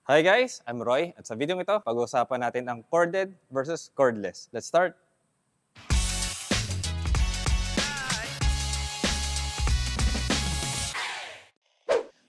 Hi guys, I'm Roy at sa video ito, pag-uusapan natin ang corded versus cordless. Let's start!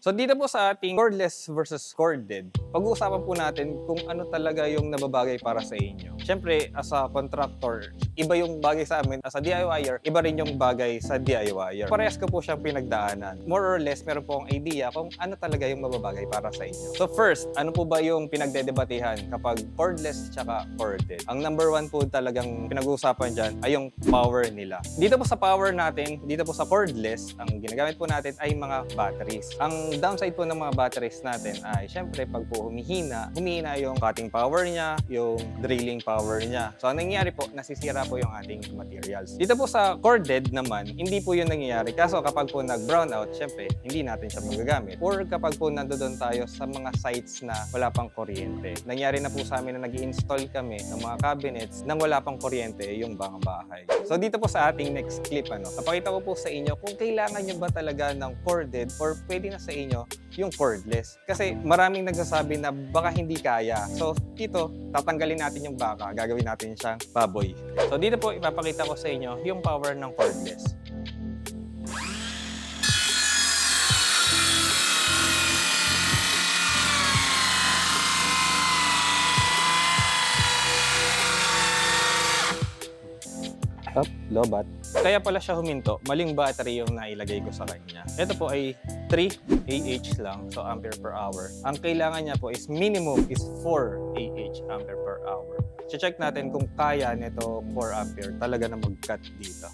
So dito po sa ating cordless versus corded, pag-uusapan po natin kung ano talaga yung nababagay para sa inyo. Siyempre, as a contractor, iba yung bagay sa amin. As a DIYer, iba rin yung bagay sa DIYer. Parehas ko po siyang pinagdaanan. More or less, meron po akong idea kung ano talaga yung mababagay para sa inyo. So first, ano po ba yung pinagdedebatehan kapag cordless tsaka corded? Ang number one po talagang pinag-uusapan dyan ay yung power nila. Dito po sa power natin, dito po sa cordless, ang ginagamit po natin ay mga batteries. Ang downside po ng mga batteries natin ay syempre pag po humihina yung cutting power niya, yung drilling power niya. So ang nangyayari po, nasisira po yung ating materials. Dito po sa corded naman, hindi po yun nangyayari. Kaso kapag po nag-brown out, syempre hindi natin siya magagamit. Or kapag po nandoon tayo sa mga sites na wala pang kuryente. Nangyari na po sa amin na nag-i-install kami ng mga cabinets nang wala pang kuryente yung mga bahay. So dito po sa ating next clip, papakita ko po sa inyo kung kailangan nyo ba talaga ng corded or pwede na sa inyo yung cordless. Kasi maraming nagsasabi na baka hindi kaya. So dito, tatanggalin natin yung baka, gagawin natin siyang baboy. So dito po, ipapakita ko sa inyo yung power ng cordless. Up, lobat. Kaya pala siya huminto, maling battery yung nailagay ko sa kanya. Ito po ay 3 Ah lang, so ampere per hour. Ang kailangan niya po is minimum is 4 Ah ampere per hour. Check natin kung kaya nito 4 ampere talaga na mag-cut dito.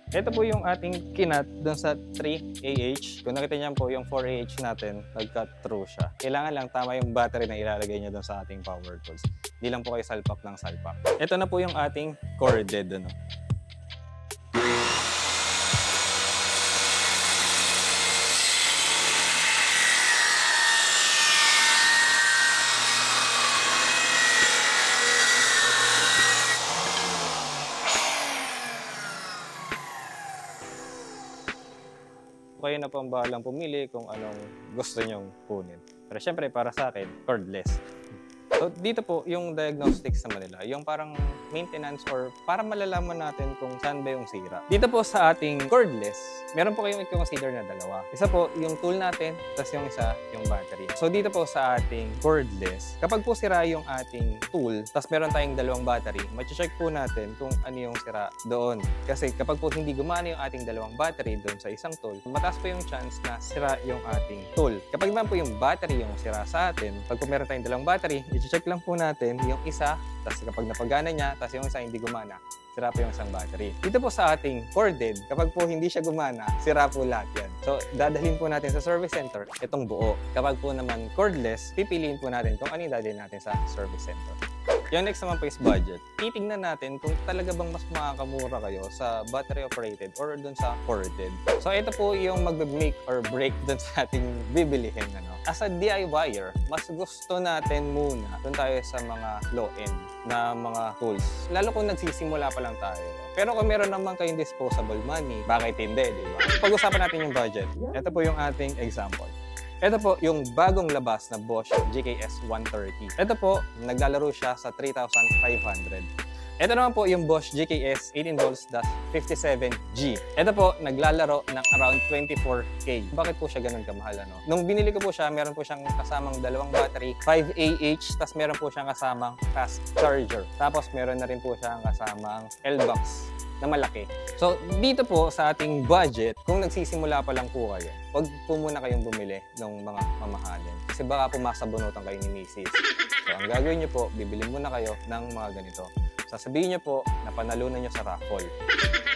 Ito po yung ating kinat doon sa 3 Ah. Kung nakita niyo po yung 4 Ah natin, nag-cut through siya. Kailangan lang tama yung battery na ilalagay niyo doon sa ating power tools. Hindi lang po kayo salpak ng salpak. Ito na po yung ating corded. Kayo na po ang bahalang pumili kung anong gusto nyong kunin. Pero syempre, para sa akin, cordless. So, dito po, yung diagnostics naman nila, yung parang maintenance or para malalaman natin kung saan ba yung sira. Dito po sa ating cordless, meron po kayong i-consider na dalawa. Isa po, yung tool natin, tapos yung isa, yung battery. So, dito po sa ating cordless, kapag po sira yung ating tool, tapos meron tayong dalawang battery, ma-check po natin kung ano yung sira doon. Kasi kapag po hindi gumana yung ating dalawang battery doon sa isang tool, mataas po yung chance na sira yung ating tool. Kapag naman po yung battery yung sira sa atin, pag po meron tayong dalawang battery, i-check lang po natin yung isa, tapos kapag napagana niya, tapos yung isa hindi gumana, sira po yung isang battery. Dito po sa ating corded, kapag po hindi siya gumana, sira po lahat yan. So, dadalhin po natin sa service center itong buo. Kapag po naman cordless, pipiliin po natin kung ano yung dadalhin natin sa service center. Yung next naman po is budget. Titignan natin kung talaga bang mas makakamura kayo sa battery operated or dun sa corded. So ito po yung mag-make or break dun sa ating bibilihin. As a DIYer, mas gusto natin muna dun tayo sa mga low-end na mga tools. Lalo kung nagsisimula pa lang tayo. Pero kung meron naman kayong disposable money, bakit hindi, di ba? Pag-usapan natin yung budget. Ito po yung ating example. Ito po yung bagong labas na Bosch GKS 130. Ito po, naglalaro siya sa 3,500. Ito naman po yung Bosch GKS 18V-57G. Ito po, naglalaro ng around 24K. Bakit po siya ganun kamahal? Nung binili ko po siya, meron po siyang kasamang dalawang battery, 5 Ah, tapos meron po siyang kasamang fast charger. Tapos meron na rin po siyang kasamang L-box na malaki. So, dito po sa ating budget, kung nagsisimula pa lang po kayo, huwag po muna kayong bumili ng mga mamahalin. Kasi baka pumasabunutan kayo ni Mrs. So, ang gagawin nyo po, bibili muna kayo ng mga ganito. Sasabihin nyo po na panalunan nyo sa raffle.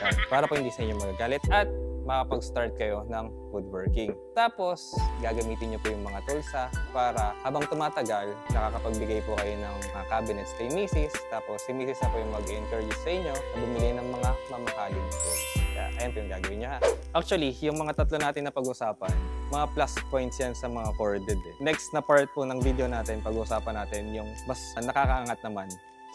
Yan, para po hindi sa inyo magagalit at makapag-start kayo ng woodworking. Tapos, gagamitin nyo po yung mga toolsa para habang tumatagal, nakakapagbigay po kayo ng mga cabinets kay Mrs. Tapos, si Mrs. na po yung mag-encourage sa inyo na bumili ng mga mamahaling tools. Kaya, ayan po yung gagawin nyo ha. Actually, yung mga tatlo natin na pag-usapan, mga plus points yan sa mga corded. Next na part po ng video natin, pag-usapan natin yung mas nakakaangat naman,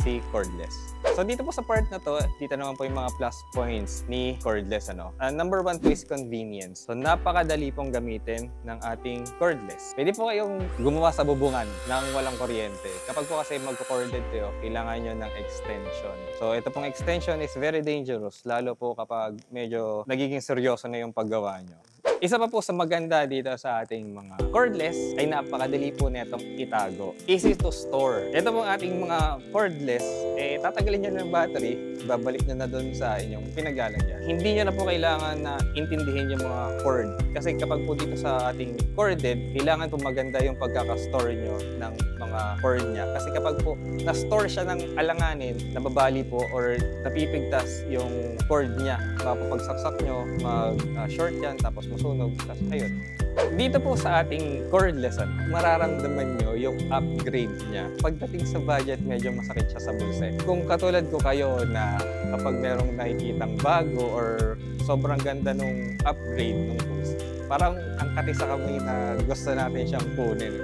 si cordless. So dito po sa part na to, dito naman po yung mga plus points ni cordless. Number 1 po is convenience. So napakadali pong gamitin ng ating cordless. Pwede po kayong gumawa sa bubungan ng walang kuryente. Kapag po kasi magko-corded kayo, kailangan nyo ng extension. So ito pong extension is very dangerous, lalo po kapag medyo nagiging seryoso na yung paggawa nyo. Isa pa po sa maganda dito sa ating mga cordless ay napakadali po netong itago. Easy to store. Ito pong ating mga cordless, tatagalin nyo ng battery, babalik nyo na doon sa inyong pinaglalagyan. Hindi nyo na po kailangan na intindihin yung mga cord. Kasi kapag po dito sa ating corded, kailangan po maganda yung pagkakastore nyo ng mga cord niya. Kasi kapag po na-store siya ng alanganin, nababali po or napipigtas yung cord niya, mapapagsaksak nyo, mag-short yan, tapos masunog, tapos ayun. Dito po sa ating cordless, mararamdaman nyo yung upgrade niya. Pagdating sa budget, medyo masakit siya sa bulsa. Kung katulad ko kayo na kapag merong nakikitang bago or sobrang ganda nung upgrade nung tools, parang ang kati sa kamay na gusto natin siyang kunin.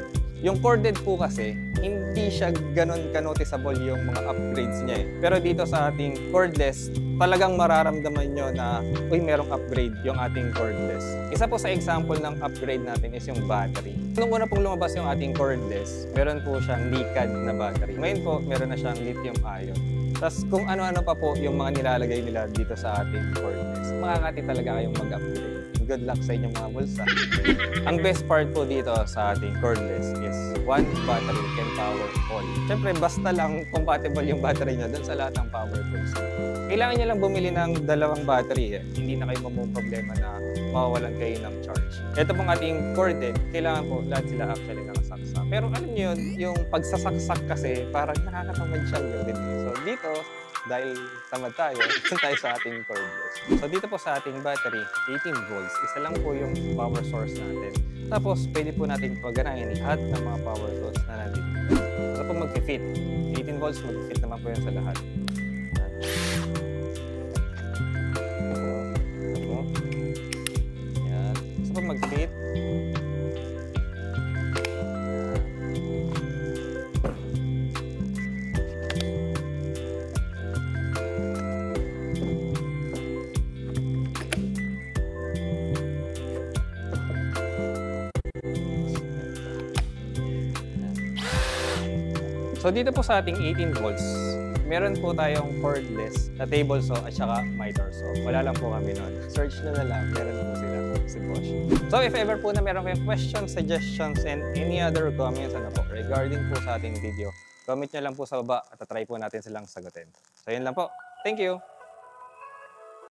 Yung corded po kasi, hindi siya ganon ka-noticeable yung mga upgrades niya eh. Pero dito sa ating cordless, talagang mararamdaman nyo na, uy, merong upgrade yung ating cordless. Isa po sa example ng upgrade natin is yung battery. Nung una pong lumabas yung ating cordless, meron po siyang NiCad na battery. Ngayon po, meron na siyang lithium-ion. Tapos kung ano-ano pa po yung mga nilalagay nila dito sa ating cordless, makakati talaga kayong mag-upgrade. Good luck sa inyong mga bulsa. Ang best part po dito sa ating cordless is one battery can power all. Siyempre, basta lang compatible yung battery nyo dun sa lahat ng power tools. Kailangan nyo lang bumili ng dalawang battery. Hindi na kayo problema na mawawalan kayo ng charge. Ito pong ating corded, kailangan po lahat sila actually nakasaksak. Pero alam nyo yun, yung pagsasaksak kasi parang nakakatamad siyang gawin. So dito, dahil tamad tayo, dito tayo sa ating cordless. So dito po sa ating battery, 18 volts. Isa lang po yung power source natin. Tapos pwede po natin paganahin lahat ng mga power tools na natin. So po mag-fit. 18 volts, mag-fit naman po yan sa lahat. Yan. So po mag-fit. So dito po sa ating 18 volts, meron po tayong cordless na table saw at saka miter saw. Wala lang po kami nun. Search na lang, meron po sila si Bosch. So if ever po na meron kayong questions, suggestions, and any other comments regarding po sa ating video, comment nyo lang po sa baba at try po natin silang sagutin. So yun lang po. Thank you!